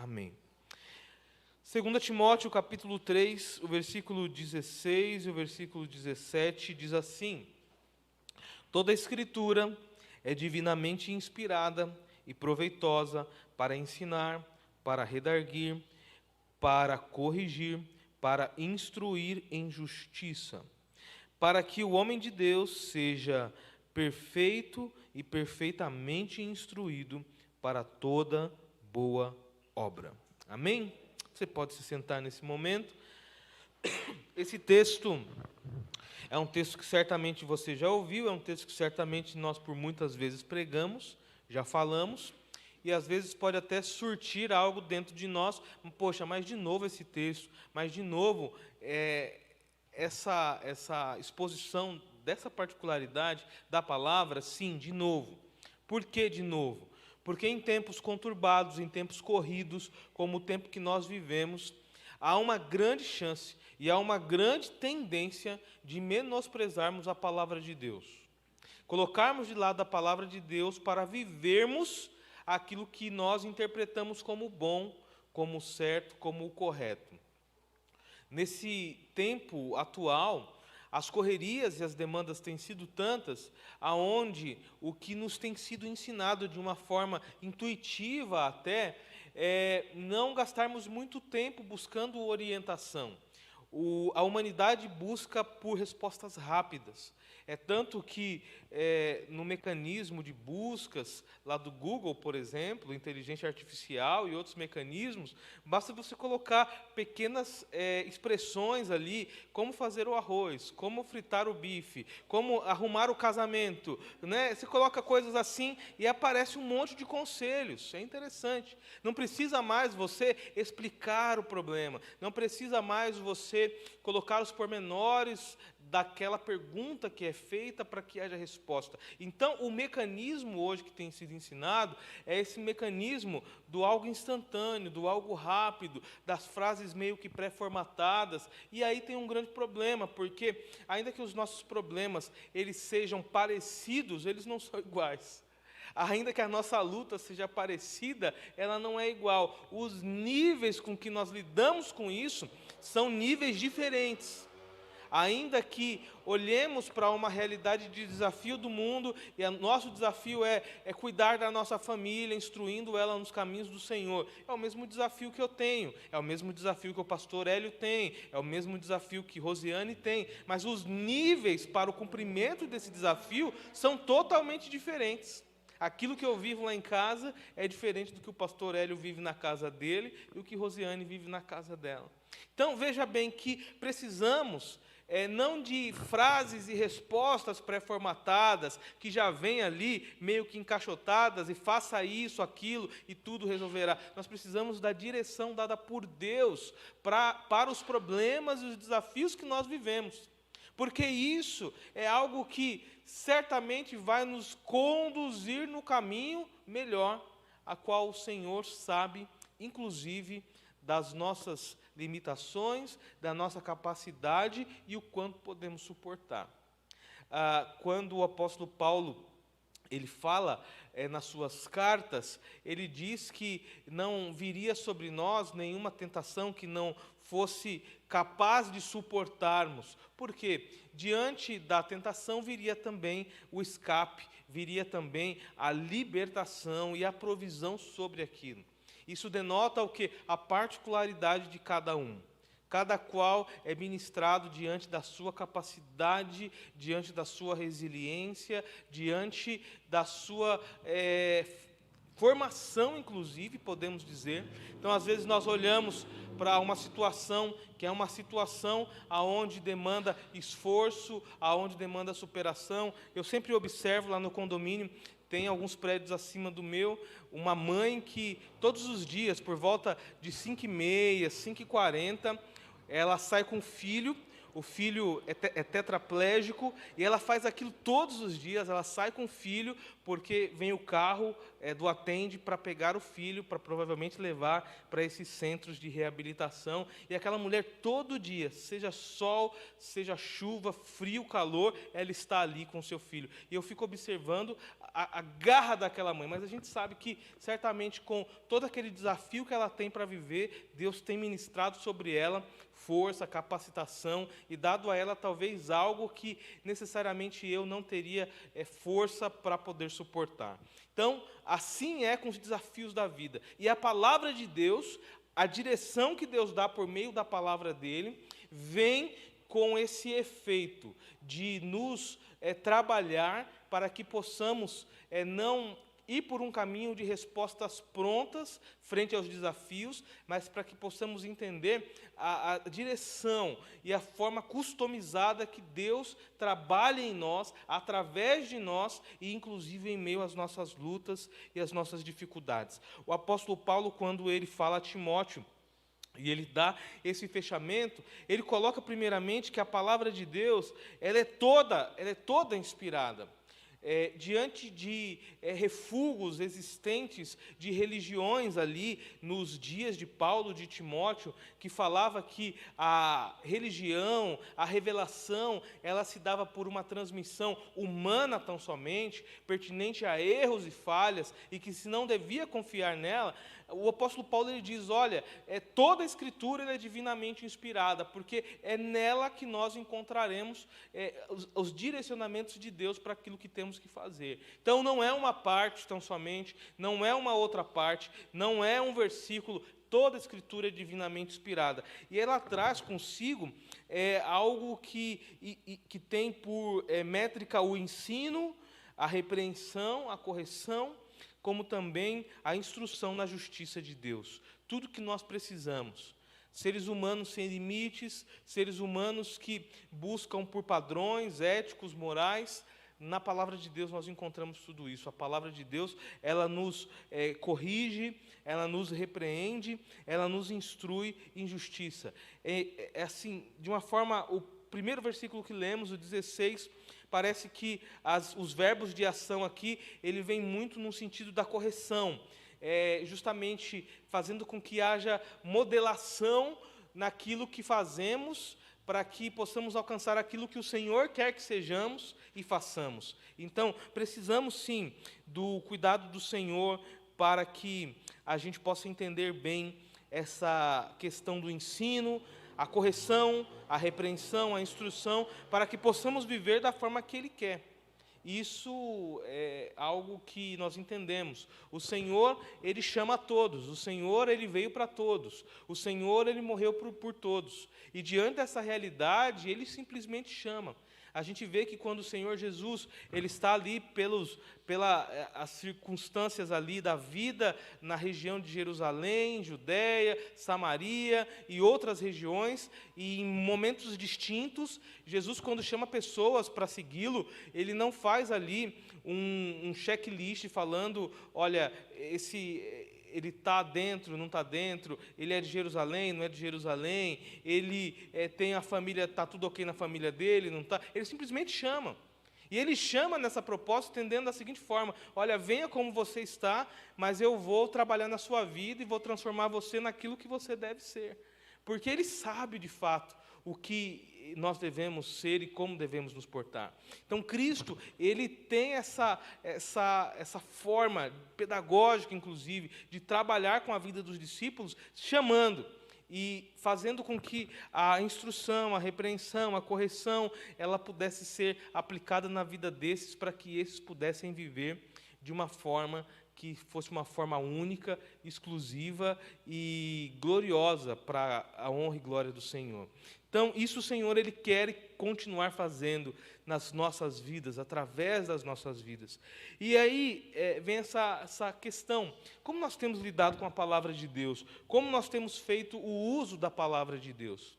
Amém. 2 Timóteo, capítulo 3, o versículo 16 e o versículo 17 diz assim: Toda a Escritura é divinamente inspirada e proveitosa para ensinar, para redarguir, para corrigir, para instruir em justiça, para que o homem de Deus seja perfeito e perfeitamente instruído para toda boa obra. Amém? Você pode se sentar nesse momento. Esse texto é um texto que certamente você já ouviu, é um texto que certamente nós por muitas vezes pregamos, já falamos, e às vezes pode até surtir algo dentro de nós. Poxa, mas de novo esse texto, mas de novo essa exposição dessa particularidade da palavra, sim, de novo. Por que de novo? Porque em tempos conturbados, em tempos corridos, como o tempo que nós vivemos, há uma grande chance e há uma grande tendência de menosprezarmos a palavra de Deus. Colocarmos de lado a palavra de Deus para vivermos aquilo que nós interpretamos como bom, como certo, como o correto. Nesse tempo atual, as correrias e as demandas têm sido tantas, aonde o que nos tem sido ensinado de uma forma intuitiva até, é não gastarmos muito tempo buscando orientação. A humanidade busca por respostas rápidas. É tanto que no mecanismo de buscas lá do Google, por exemplo, inteligência artificial e outros mecanismos, basta você colocar pequenas expressões ali, como fazer o arroz, como fritar o bife, como arrumar o casamento, né? Você coloca coisas assim e aparece um monte de conselhos. É interessante. Não precisa mais você explicar o problema, não precisa mais você colocar os pormenores daquela pergunta que é feita para que haja resposta. Então, o mecanismo hoje que tem sido ensinado é esse mecanismo do algo instantâneo, do algo rápido, das frases meio que pré-formatadas. E aí tem um grande problema, porque ainda que os nossos problemas eles sejam parecidos, eles não são iguais. Ainda que a nossa luta seja parecida, ela não é igual. Os níveis com que nós lidamos com isso são níveis diferentes. Ainda que olhemos para uma realidade de desafio do mundo, e o nosso desafio é cuidar da nossa família, instruindo ela nos caminhos do Senhor. É o mesmo desafio que eu tenho, é o mesmo desafio que o pastor Hélio tem, é o mesmo desafio que Rosiane tem, mas os níveis para o cumprimento desse desafio são totalmente diferentes. Aquilo que eu vivo lá em casa é diferente do que o pastor Hélio vive na casa dele e o que Rosiane vive na casa dela. Então, veja bem que precisamos não de frases e respostas pré-formatadas, que já vêm ali meio que encaixotadas, e faça isso, aquilo, e tudo resolverá. Nós precisamos da direção dada por Deus para os problemas e os desafios que nós vivemos. Porque isso é algo que certamente vai nos conduzir no caminho melhor, a qual o Senhor sabe, inclusive, das nossas limitações, da nossa capacidade e o quanto podemos suportar. Quando o apóstolo Paulo ele fala nas suas cartas, ele diz que não viria sobre nós nenhuma tentação que não fosse capaz de suportarmos. Por quê? Diante da tentação viria também o escape, viria também a libertação e a provisão sobre aquilo. Isso denota o quê? A particularidade de cada um. Cada qual é ministrado diante da sua capacidade, diante da sua resiliência, diante da sua formação, inclusive, podemos dizer. Então, às vezes, nós olhamos para uma situação que é uma situação aonde demanda esforço, aonde demanda superação. Eu sempre observo lá no condomínio, tem alguns prédios acima do meu, uma mãe que todos os dias, por volta de 5h30, 5h40, ela sai com o filho é tetraplégico, e ela faz aquilo todos os dias, ela sai com o filho porque vem o carro do atende para pegar o filho, para provavelmente levar para esses centros de reabilitação. E aquela mulher todo dia, seja sol, seja chuva, frio, calor, ela está ali com o seu filho. E eu fico observando a garra daquela mãe, mas a gente sabe que certamente com todo aquele desafio que ela tem para viver, Deus tem ministrado sobre ela força, capacitação e dado a ela talvez algo que necessariamente eu não teria força para poder suportar. Então, assim é com os desafios da vida. E a palavra de Deus, a direção que Deus dá por meio da palavra dele, vem com esse efeito de nos trabalhar para que possamos não ir por um caminho de respostas prontas frente aos desafios, mas para que possamos entender a direção e a forma customizada que Deus trabalha em nós, através de nós e inclusive em meio às nossas lutas e às nossas dificuldades. O apóstolo Paulo, quando ele fala a Timóteo, e ele dá esse fechamento, ele coloca primeiramente que a palavra de Deus, ela é toda inspirada. Diante de refugos existentes de religiões ali nos dias de Paulo, de Timóteo, que falava que a religião, a revelação, ela se dava por uma transmissão humana tão somente, pertinente a erros e falhas, e que se não devia confiar nela, o apóstolo Paulo ele diz, olha, toda a Escritura ela é divinamente inspirada, porque é nela que nós encontraremos os direcionamentos de Deus para aquilo que temos que fazer. Então não é uma parte tão somente, não é uma outra parte, não é um versículo, toda a Escritura é divinamente inspirada. E ela traz consigo algo que tem por métrica o ensino, a repreensão, a correção, como também a instrução na justiça de Deus. Tudo que nós precisamos. Seres humanos sem limites, seres humanos que buscam por padrões éticos, morais. Na palavra de Deus nós encontramos tudo isso. A palavra de Deus, ela nos corrige, ela nos repreende, ela nos instrui em justiça. Assim, de uma forma, o primeiro versículo que lemos, o 16, parece que os verbos de ação aqui, ele vem muito no sentido da correção, justamente fazendo com que haja modelação naquilo que fazemos, para que possamos alcançar aquilo que o Senhor quer que sejamos e façamos. Então, precisamos sim do cuidado do Senhor para que a gente possa entender bem essa questão do ensino, a correção, a repreensão, a instrução, para que possamos viver da forma que Ele quer. Isso é algo que nós entendemos. O Senhor, Ele chama a todos. O Senhor, Ele veio para todos. O Senhor, Ele morreu por todos. E diante dessa realidade, Ele simplesmente chama. A gente vê que quando o Senhor Jesus, Ele está ali pelas circunstâncias ali da vida na região de Jerusalém, Judéia, Samaria e outras regiões, e em momentos distintos, Jesus, quando chama pessoas para segui-lo, Ele não faz ali um checklist falando, olha, ele está dentro, não está dentro, ele é de Jerusalém, não é de Jerusalém, ele tem a família, está tudo ok na família dele, não está. Ele simplesmente chama. E ele chama nessa proposta, entendendo da seguinte forma, olha, venha como você está, mas eu vou trabalhar na sua vida e vou transformar você naquilo que você deve ser. Porque ele sabe, de fato, o que nós devemos ser e como devemos nos portar. Então, Cristo, Ele tem essa forma pedagógica, inclusive, de trabalhar com a vida dos discípulos, chamando e fazendo com que a instrução, a repreensão, a correção, ela pudesse ser aplicada na vida desses, para que esses pudessem viver de uma forma que fosse uma forma única, exclusiva e gloriosa para a honra e glória do Senhor. Então, isso o Senhor, Ele quer continuar fazendo nas nossas vidas, através das nossas vidas. E aí vem essa questão, como nós temos lidado com a palavra de Deus? Como nós temos feito o uso da palavra de Deus?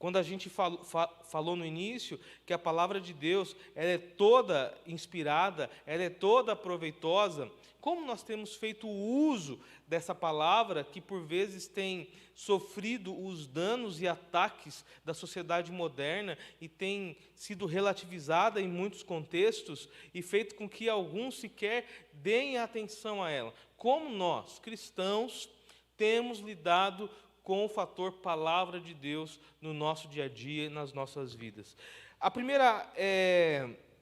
Quando a gente falou no início que a palavra de Deus ela é toda inspirada, ela é toda proveitosa, como nós temos feito uso dessa palavra que por vezes tem sofrido os danos e ataques da sociedade moderna e tem sido relativizada em muitos contextos e feito com que alguns sequer deem atenção a ela. Como nós, cristãos, temos lidado com o fator palavra de Deus no nosso dia a dia e nas nossas vidas. A primeira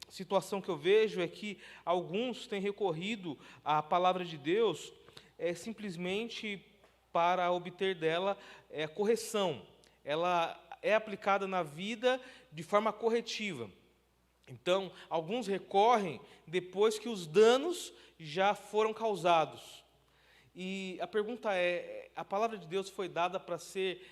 situação que eu vejo é que alguns têm recorrido à palavra de Deus simplesmente para obter dela correção. Ela é aplicada na vida de forma corretiva. Então, alguns recorrem depois que os danos já foram causados. E a pergunta é, a palavra de Deus foi dada para ser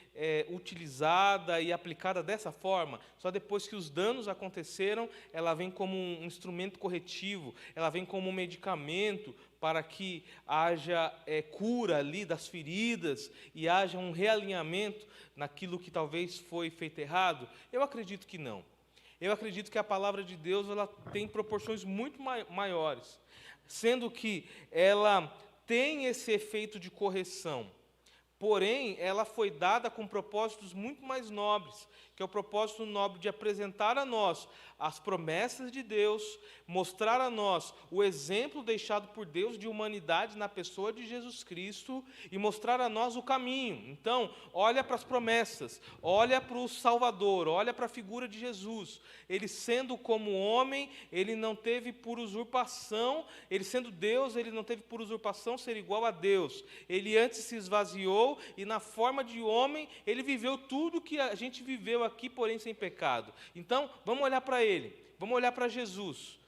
utilizada e aplicada dessa forma? Só depois que os danos aconteceram, ela vem como um instrumento corretivo, ela vem como um medicamento para que haja cura ali das feridas e haja um realinhamento naquilo que talvez foi feito errado? Eu acredito que não. Eu acredito que a palavra de Deus ela tem proporções muito maiores, sendo que ela tem esse efeito de correção, porém, ela foi dada com propósitos muito mais nobres, que é o propósito nobre de apresentar a nós as promessas de Deus, mostrar a nós o exemplo deixado por Deus de humanidade na pessoa de Jesus Cristo e mostrar a nós o caminho. Então, olha para as promessas, olha para o Salvador, olha para a figura de Jesus. Ele sendo como homem, ele não teve por usurpação, ele sendo Deus, ele não teve por usurpação ser igual a Deus. Ele antes se esvaziou e na forma de homem, ele viveu tudo que a gente viveu aqui, porém sem pecado. Então, vamos olhar para ele, vamos olhar para Jesus.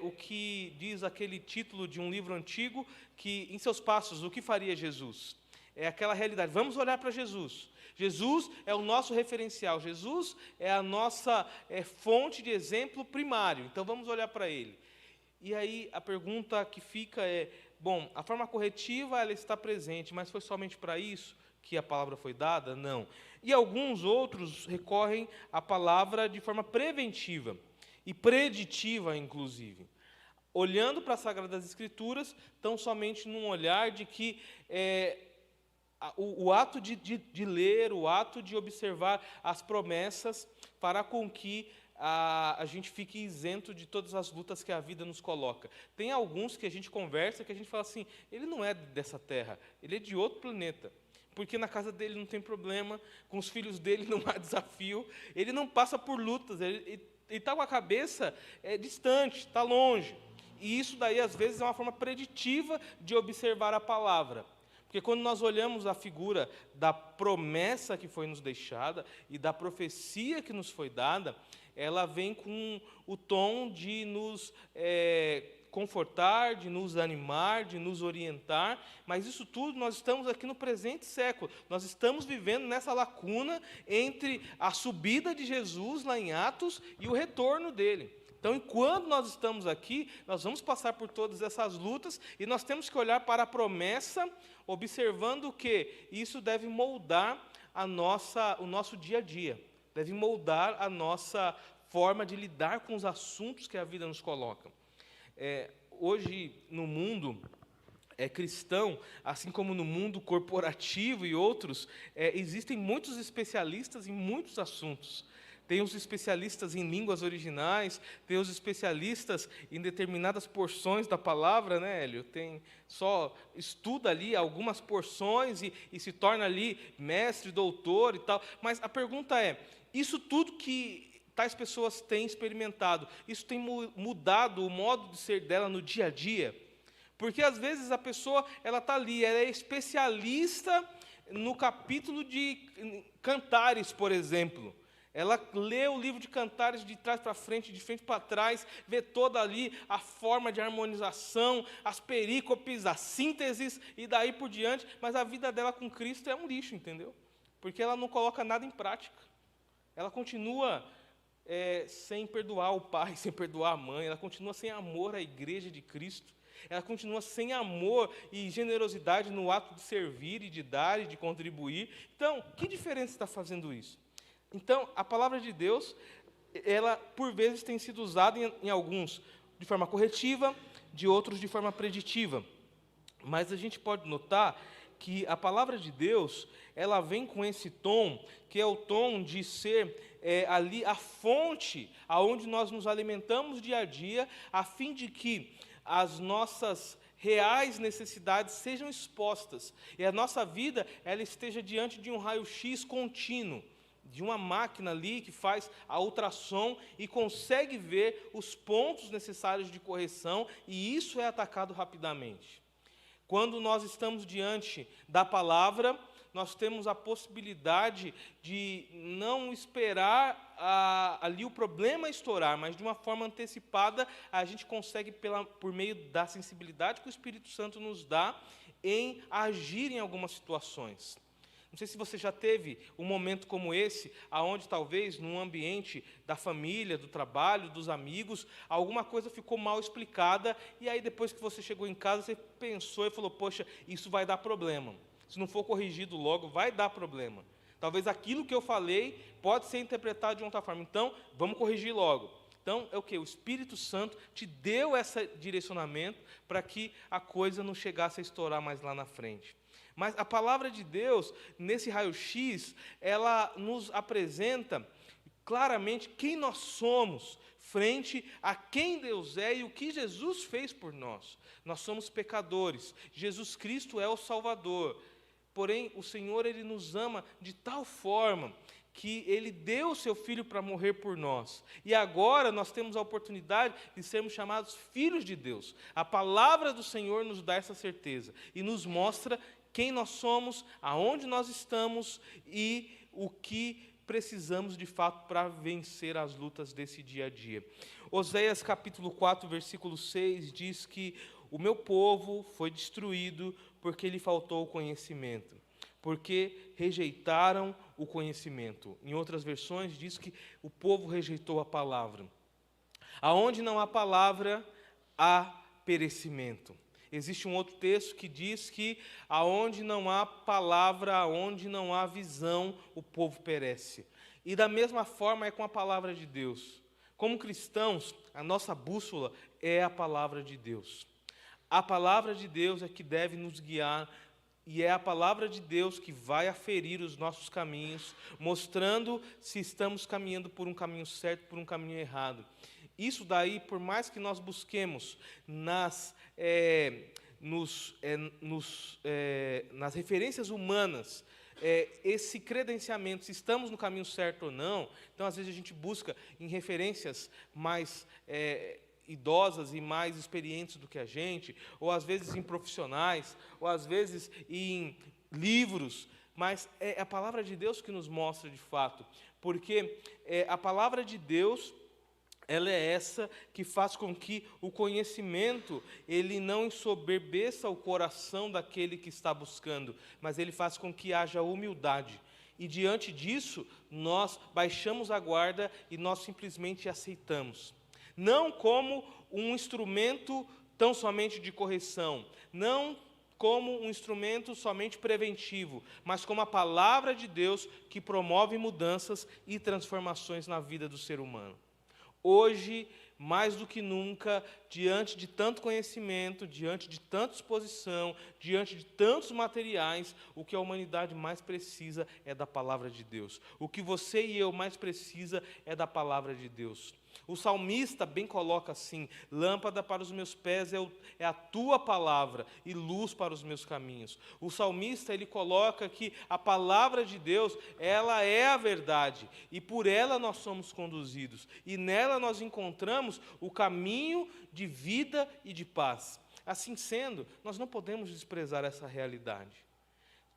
O que diz aquele título de um livro antigo, que em seus passos, o que faria Jesus? É aquela realidade, vamos olhar para Jesus. Jesus é o nosso referencial, Jesus é a nossa fonte de exemplo primário, então vamos olhar para ele. E aí a pergunta que fica é, bom, a forma corretiva ela está presente, mas foi somente para isso que a palavra foi dada? Não. E alguns outros recorrem à palavra de forma preventiva e preditiva, inclusive. Olhando para as Sagradas Escrituras, tão somente num olhar de que o ato de ler, o ato de observar as promessas fará com que a gente fique isento de todas as lutas que a vida nos coloca. Tem alguns que a gente conversa, que a gente fala assim, ele não é dessa terra, ele é de outro planeta. Porque na casa dele não tem problema, com os filhos dele não há desafio, ele não passa por lutas, ele está com a cabeça distante, está longe. E isso daí, às vezes, é uma forma preditiva de observar a palavra. Porque quando nós olhamos a figura da promessa que foi nos deixada e da profecia que nos foi dada, ela vem com o tom de nos confortar, de nos animar, de nos orientar, mas isso tudo nós estamos aqui no presente século, nós estamos vivendo nessa lacuna entre a subida de Jesus lá em Atos e o retorno dele. Então, enquanto nós estamos aqui, nós vamos passar por todas essas lutas e nós temos que olhar para a promessa, observando que isso deve moldar o nosso dia a dia, deve moldar a nossa forma de lidar com os assuntos que a vida nos coloca. Hoje, no mundo cristão, assim como no mundo corporativo e outros, existem muitos especialistas em muitos assuntos. Tem os especialistas em línguas originais, tem os especialistas em determinadas porções da palavra, né, Hélio? Estuda ali algumas porções e se torna ali mestre, doutor e tal. Mas a pergunta é, isso tudo que tais pessoas têm experimentado, isso tem mudado o modo de ser dela no dia a dia? Porque às vezes a pessoa ela está ali, ela é especialista no capítulo de Cantares, por exemplo. Ela lê o livro de Cantares de trás para frente, de frente para trás, vê toda ali a forma de harmonização, as perícopes, as sínteses e daí por diante, mas a vida dela com Cristo é um lixo, entendeu? Porque ela não coloca nada em prática. Ela continua sem perdoar o pai, sem perdoar a mãe, ela continua sem amor à igreja de Cristo, ela continua sem amor e generosidade no ato de servir e de dar e de contribuir. Então, que diferença está fazendo isso? Então, a palavra de Deus, ela, por vezes, tem sido usada em alguns de forma corretiva, de outros de forma preditiva. Mas a gente pode notar que a palavra de Deus, ela vem com esse tom, que é o tom de ser ali a fonte aonde nós nos alimentamos dia a dia, a fim de que as nossas reais necessidades sejam expostas e a nossa vida ela esteja diante de um raio-x contínuo, de uma máquina ali que faz a ultrassom e consegue ver os pontos necessários de correção, e isso é atacado rapidamente. Quando nós estamos diante da palavra, nós temos a possibilidade de não esperar ali o problema estourar, mas de uma forma antecipada, a gente consegue, por meio da sensibilidade que o Espírito Santo nos dá, em agir em algumas situações. Não sei se você já teve um momento como esse, aonde talvez num ambiente da família, do trabalho, dos amigos, alguma coisa ficou mal explicada, e aí depois que você chegou em casa, você pensou e falou, poxa, isso vai dar problema. Se não for corrigido logo, vai dar problema. Talvez aquilo que eu falei pode ser interpretado de outra forma, então vamos corrigir logo. Então, é o que? O Espírito Santo te deu esse direcionamento para que a coisa não chegasse a estourar mais lá na frente. Mas a palavra de Deus, nesse raio-x, ela nos apresenta claramente quem nós somos, frente a quem Deus é e o que Jesus fez por nós. Nós somos pecadores, Jesus Cristo é o Salvador. Porém, o Senhor, Ele nos ama de tal forma que Ele deu o Seu Filho para morrer por nós. E agora nós temos a oportunidade de sermos chamados filhos de Deus. A palavra do Senhor nos dá essa certeza e nos mostra quem nós somos, aonde nós estamos e o que precisamos de fato para vencer as lutas desse dia a dia. Oséias capítulo 4, versículo 6 diz que o meu povo foi destruído porque lhe faltou o conhecimento, porque rejeitaram o conhecimento. Em outras versões diz que o povo rejeitou a palavra. Aonde não há palavra, há perecimento. Existe um outro texto que diz que aonde não há palavra, aonde não há visão, o povo perece. E da mesma forma é com a palavra de Deus. Como cristãos, a nossa bússola é a palavra de Deus. A palavra de Deus é que deve nos guiar, e é a palavra de Deus que vai aferir os nossos caminhos, mostrando se estamos caminhando por um caminho certo, por um caminho errado. Isso daí, por mais que nós busquemos nas referências humanas esse credenciamento, se estamos no caminho certo ou não, então às vezes a gente busca em referências mais idosas e mais experientes do que a gente, ou às vezes em profissionais, ou às vezes em livros, mas é a palavra de Deus que nos mostra de fato, porque a palavra de Deus, ela é essa que faz com que o conhecimento, ele não ensoberbeça o coração daquele que está buscando, mas ele faz com que haja humildade. E diante disso, nós baixamos a guarda e nós simplesmente aceitamos. Não como um instrumento tão somente de correção, não como um instrumento somente preventivo, mas como a palavra de Deus que promove mudanças e transformações na vida do ser humano. Hoje, mais do que nunca, diante de tanto conhecimento, diante de tanta exposição, diante de tantos materiais, o que a humanidade mais precisa é da palavra de Deus. O que você e eu mais precisa é da palavra de Deus. O salmista bem coloca assim: lâmpada para os meus pés é a tua palavra e luz para os meus caminhos. O salmista, ele coloca que a palavra de Deus, ela é a verdade e por ela nós somos conduzidos. E nela nós encontramos o caminho de vida e de paz. Assim sendo, nós não podemos desprezar essa realidade.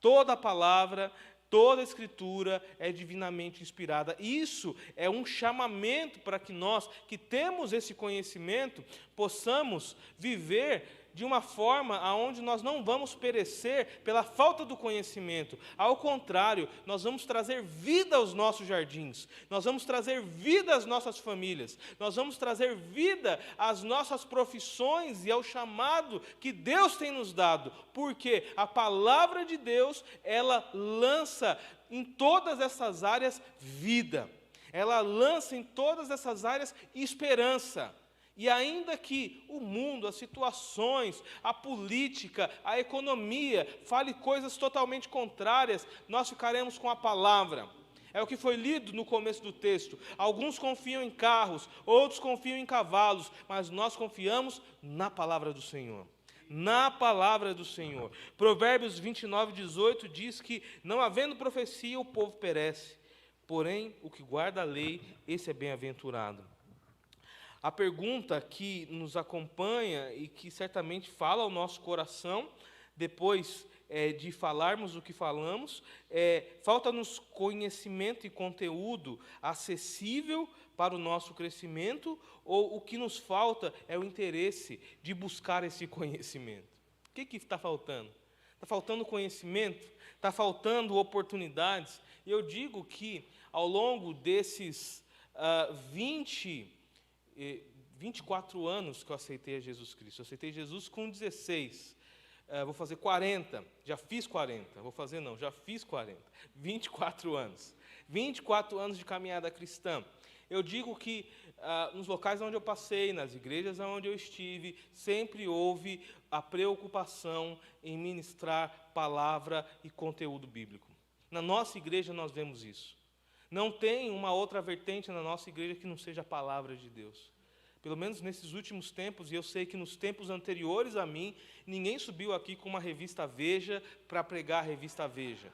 Toda a palavra, toda a Escritura é divinamente inspirada. Isso é um chamamento para que nós, que temos esse conhecimento, possamos viver de uma forma aonde nós não vamos perecer pela falta do conhecimento. Ao contrário, nós vamos trazer vida aos nossos jardins, nós vamos trazer vida às nossas famílias, nós vamos trazer vida às nossas profissões e ao chamado que Deus tem nos dado, porque a palavra de Deus, ela lança em todas essas áreas vida, ela lança em todas essas áreas esperança. E ainda que o mundo, as situações, a política, a economia, fale coisas totalmente contrárias, nós ficaremos com a palavra. É o que foi lido no começo do texto. Alguns confiam em carros, outros confiam em cavalos, mas nós confiamos na palavra do Senhor. Na palavra do Senhor. Provérbios 29:18 diz que, não havendo profecia, o povo perece. Porém, o que guarda a lei, esse é bem-aventurado. A pergunta que nos acompanha e que certamente fala ao nosso coração, depois de falarmos o que falamos, falta-nos conhecimento e conteúdo acessível para o nosso crescimento, ou o que nos falta é o interesse de buscar esse conhecimento? O que está faltando? Está faltando conhecimento? Está faltando oportunidades? E eu digo que, ao longo desses 24 anos que eu aceitei a Jesus Cristo. Eu aceitei Jesus com 16. Vou fazer 40. Já fiz 40. Já fiz 40. 24 anos. 24 anos de caminhada cristã. Eu digo que nos locais onde eu passei, nas igrejas onde eu estive, sempre houve a preocupação em ministrar palavra e conteúdo bíblico. Na nossa igreja nós vemos isso. Não tem uma outra vertente na nossa igreja que não seja a palavra de Deus. Pelo menos nesses últimos tempos, e eu sei que nos tempos anteriores a mim, ninguém subiu aqui com uma revista Veja para pregar a revista Veja.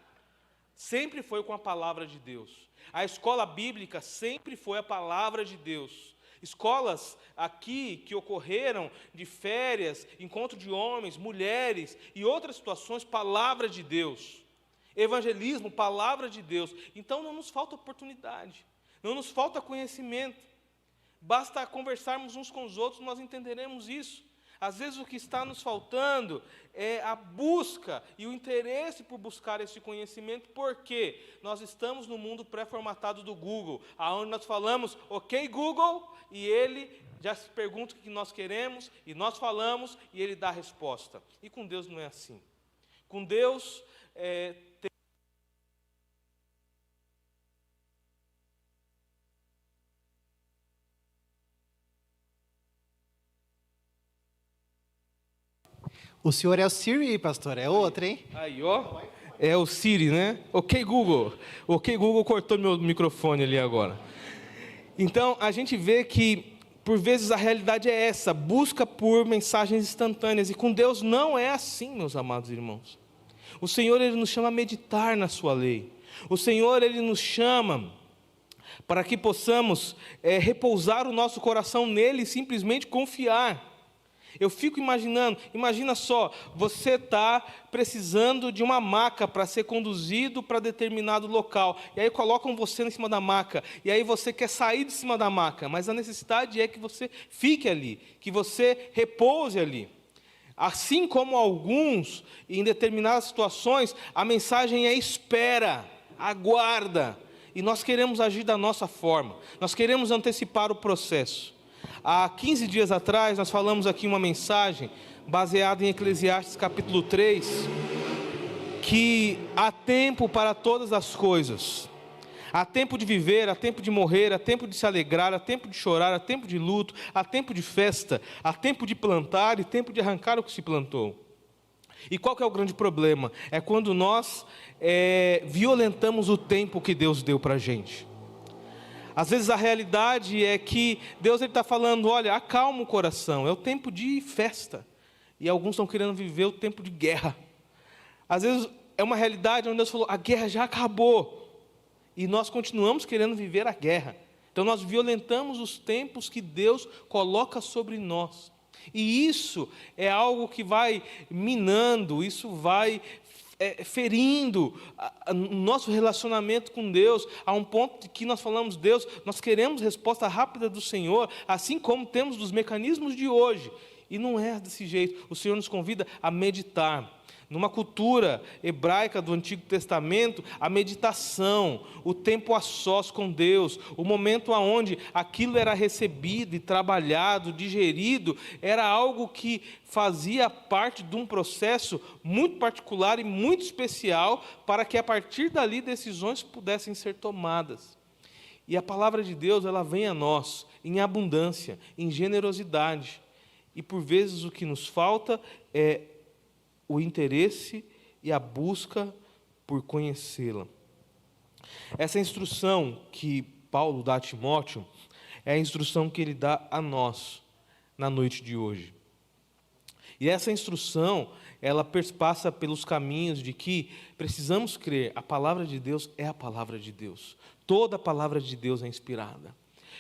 Sempre foi com a palavra de Deus. A escola bíblica sempre foi a palavra de Deus. Escolas aqui que ocorreram de férias, encontro de homens, mulheres e outras situações, palavra de Deus. Evangelismo, palavra de Deus. Então não nos falta oportunidade, não nos falta conhecimento. Basta conversarmos uns com os outros, nós entenderemos isso. Às vezes o que está nos faltando é a busca e o interesse por buscar esse conhecimento, porque nós estamos no mundo pré-formatado do Google, onde nós falamos, ok Google, e ele já se pergunta o que nós queremos, e nós falamos, e ele dá a resposta. E com Deus não é assim. Com Deus, O senhor é o Siri, pastor, é outro, hein? Aí, ó, é o Siri, né? Ok, Google. Ok, Google cortou meu microfone ali agora. Então, a gente vê que, por vezes, a realidade é essa, busca por mensagens instantâneas. E com Deus não é assim, meus amados irmãos. O Senhor, Ele nos chama a meditar na sua lei. O Senhor, Ele nos chama para que possamos repousar o nosso coração nele e simplesmente confiar. Eu fico imaginando, imagina só, você está precisando de uma maca para ser conduzido para determinado local, e aí colocam você em cima da maca, e aí você quer sair de cima da maca, mas a necessidade é que você fique ali, que você repouse ali. Assim como alguns, em determinadas situações, a mensagem é espera, aguarda, e nós queremos agir da nossa forma, nós queremos antecipar o processo. Há 15 dias atrás, nós falamos aqui uma mensagem baseada em Eclesiastes capítulo 3, que há tempo para todas as coisas. Há tempo de viver, há tempo de morrer, há tempo de se alegrar, há tempo de chorar, há tempo de luto, há tempo de festa, há tempo de plantar e tempo de arrancar o que se plantou. E qual que é o grande problema? É quando nós violentamos o tempo que Deus deu para a gente. Às vezes a realidade é que Deus está falando, olha, acalma o coração, é o tempo de festa. E alguns estão querendo viver o tempo de guerra. Às vezes é uma realidade onde Deus falou, a guerra já acabou. E nós continuamos querendo viver a guerra. Então nós violentamos os tempos que Deus coloca sobre nós. E isso é algo que vai minando, isso vai ferindo o nosso relacionamento com Deus, a um ponto de que nós falamos, Deus, nós queremos resposta rápida do Senhor, assim como temos dos mecanismos de hoje, E não é desse jeito. O Senhor nos convida a meditar. Numa cultura hebraica do Antigo Testamento, a meditação, o tempo a sós com Deus, o momento onde aquilo era recebido e trabalhado, digerido, era algo que fazia parte de um processo muito particular e muito especial para que a partir dali decisões pudessem ser tomadas. E a palavra de Deus, ela vem a nós em abundância, em generosidade. E por vezes o que nos falta é o interesse e a busca por conhecê-la. Essa instrução que Paulo dá a Timóteo é a instrução que ele dá a nós na noite de hoje. E essa instrução, ela perpassa pelos caminhos de que precisamos crer, a palavra de Deus é a palavra de Deus. Toda a palavra de Deus é inspirada.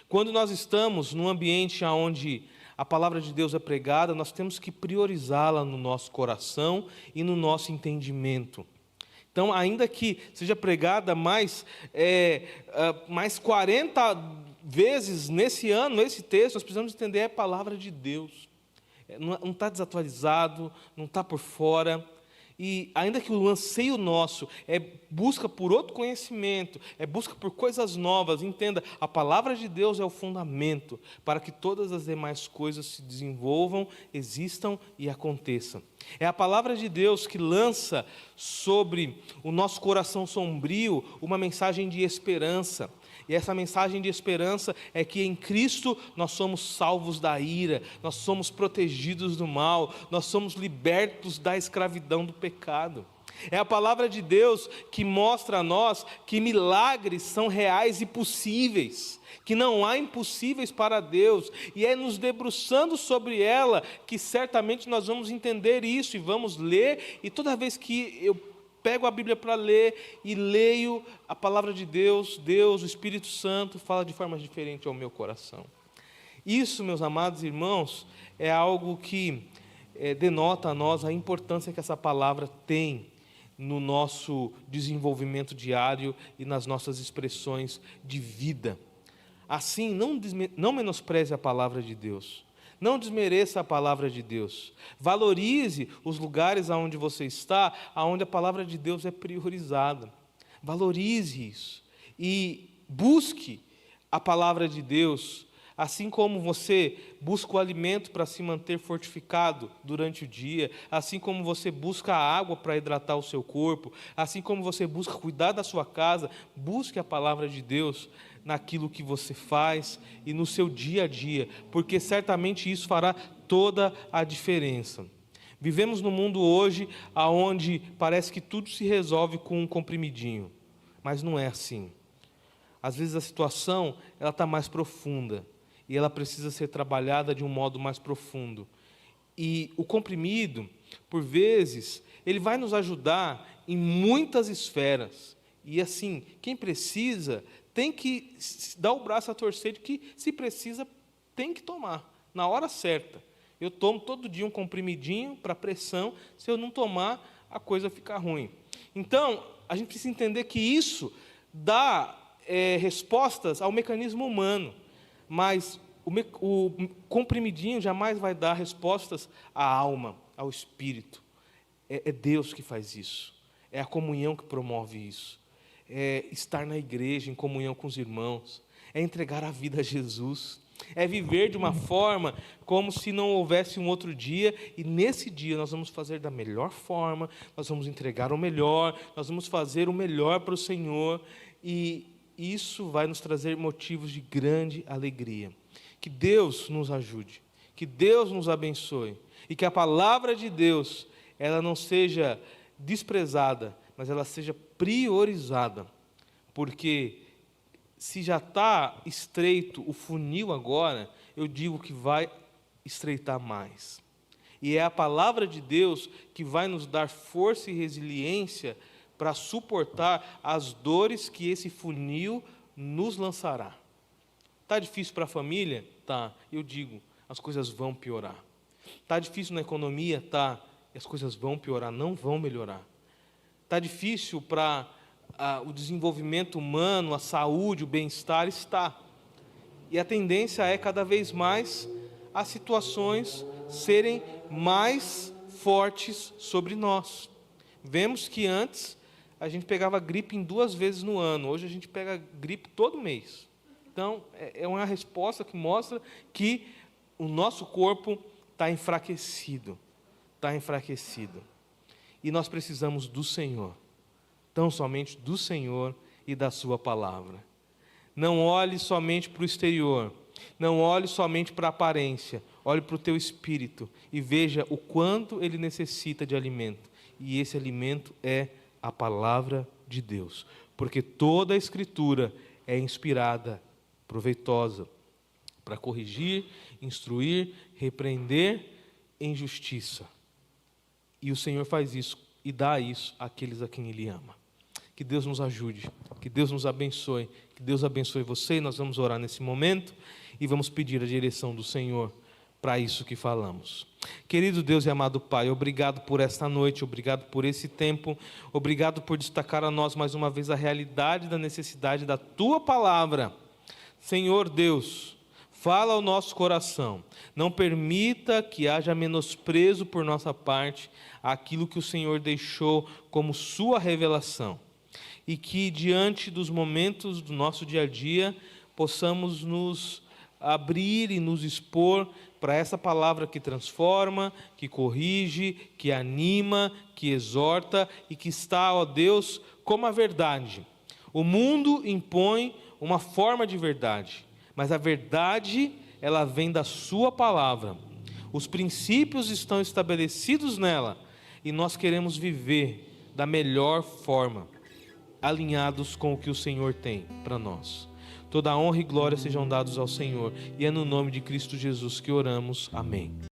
Quando nós estamos num ambiente onde a palavra de Deus é pregada, nós temos que priorizá-la no nosso coração e no nosso entendimento. Então, ainda que seja pregada mais 40 vezes nesse ano, esse texto, nós precisamos entender a palavra de Deus. Não está desatualizado, não está por fora. E ainda que o anseio nosso é busca por outro conhecimento, é busca por coisas novas, entenda, a palavra de Deus é o fundamento para que todas as demais coisas se desenvolvam, existam e aconteçam. É a palavra de Deus que lança sobre o nosso coração sombrio uma mensagem de esperança. E essa mensagem de esperança é que em Cristo nós somos salvos da ira, nós somos protegidos do mal, nós somos libertos da escravidão do pecado. É a palavra de Deus que mostra a nós que milagres são reais e possíveis, que não há impossíveis para Deus, e é nos debruçando sobre ela que certamente nós vamos entender isso e vamos ler, e toda vez que eu pego a Bíblia para ler e leio a palavra de Deus, o Espírito Santo fala de forma diferente ao meu coração. Isso, meus amados irmãos, é algo que denota a nós a importância que essa palavra tem no nosso desenvolvimento diário e nas nossas expressões de vida. Assim, não menospreze a palavra de Deus. Não desmereça a palavra de Deus. Valorize os lugares onde você está, onde a palavra de Deus é priorizada. Valorize isso. E busque a palavra de Deus, assim como você busca o alimento para se manter fortificado durante o dia, assim como você busca a água para hidratar o seu corpo, assim como você busca cuidar da sua casa, busque a palavra de Deus naquilo que você faz e no seu dia a dia, porque certamente isso fará toda a diferença. Vivemos num mundo hoje onde parece que tudo se resolve com um comprimidinho, mas não é assim. Às vezes a situação ela está mais profunda e ela precisa ser trabalhada de um modo mais profundo. E o comprimido, por vezes, ele vai nos ajudar em muitas esferas. E assim, quem precisa tem que dar o braço a torcer de que, se precisa, tem que tomar, na hora certa. Eu tomo todo dia um comprimidinho para pressão, se eu não tomar, a coisa fica ruim. Então, a gente precisa entender que isso dá respostas ao mecanismo humano, mas o comprimidinho jamais vai dar respostas à alma, ao espírito. É Deus que faz isso, é a comunhão que promove isso. É estar na igreja, em comunhão com os irmãos, é entregar a vida a Jesus, é viver de uma forma como se não houvesse um outro dia, e nesse dia nós vamos fazer da melhor forma, nós vamos entregar o melhor, nós vamos fazer o melhor para o Senhor, e isso vai nos trazer motivos de grande alegria. Que Deus nos ajude, que Deus nos abençoe, e que a palavra de Deus, ela não seja desprezada, mas ela seja priorizada, porque se já está estreito o funil agora, eu digo que vai estreitar mais. E é a palavra de Deus que vai nos dar força e resiliência para suportar as dores que esse funil nos lançará. Está difícil para a família? Tá. Eu digo, as coisas vão piorar. Está difícil na economia? Tá. As coisas vão piorar, não vão melhorar. Está difícil para o desenvolvimento humano, a saúde, o bem-estar? Está. E a tendência é cada vez mais as situações serem mais fortes sobre nós. Vemos que antes a gente pegava gripe em 2 vezes no ano, hoje a gente pega gripe todo mês. Então, é uma resposta que mostra que o nosso corpo está enfraquecido. Está enfraquecido. E nós precisamos do Senhor. Tão somente do Senhor e da sua palavra. Não olhe somente para o exterior. Não olhe somente para a aparência. Olhe para o teu espírito e veja o quanto ele necessita de alimento. E esse alimento é a palavra de Deus. Porque toda a Escritura é inspirada, proveitosa, para corrigir, instruir, repreender em justiça. E o Senhor faz isso e dá isso àqueles a quem Ele ama. Que Deus nos ajude, que Deus nos abençoe, que Deus abençoe você. Nós vamos orar nesse momento e vamos pedir a direção do Senhor para isso que falamos. Querido Deus e amado Pai, obrigado por esta noite, obrigado por esse tempo, obrigado por destacar a nós mais uma vez a realidade da necessidade da Tua palavra. Senhor Deus, fala ao nosso coração, não permita que haja menosprezo por nossa parte aquilo que o Senhor deixou como sua revelação, e que diante dos momentos do nosso dia a dia, possamos nos abrir e nos expor para essa palavra que transforma, que corrige, que anima, que exorta e que está, ó Deus, como a verdade. O mundo impõe uma forma de verdade, mas a verdade, ela vem da sua palavra. Os princípios estão estabelecidos nela e nós queremos viver da melhor forma, alinhados com o que o Senhor tem para nós. Toda a honra e glória sejam dados ao Senhor, e é no nome de Cristo Jesus que oramos. Amém.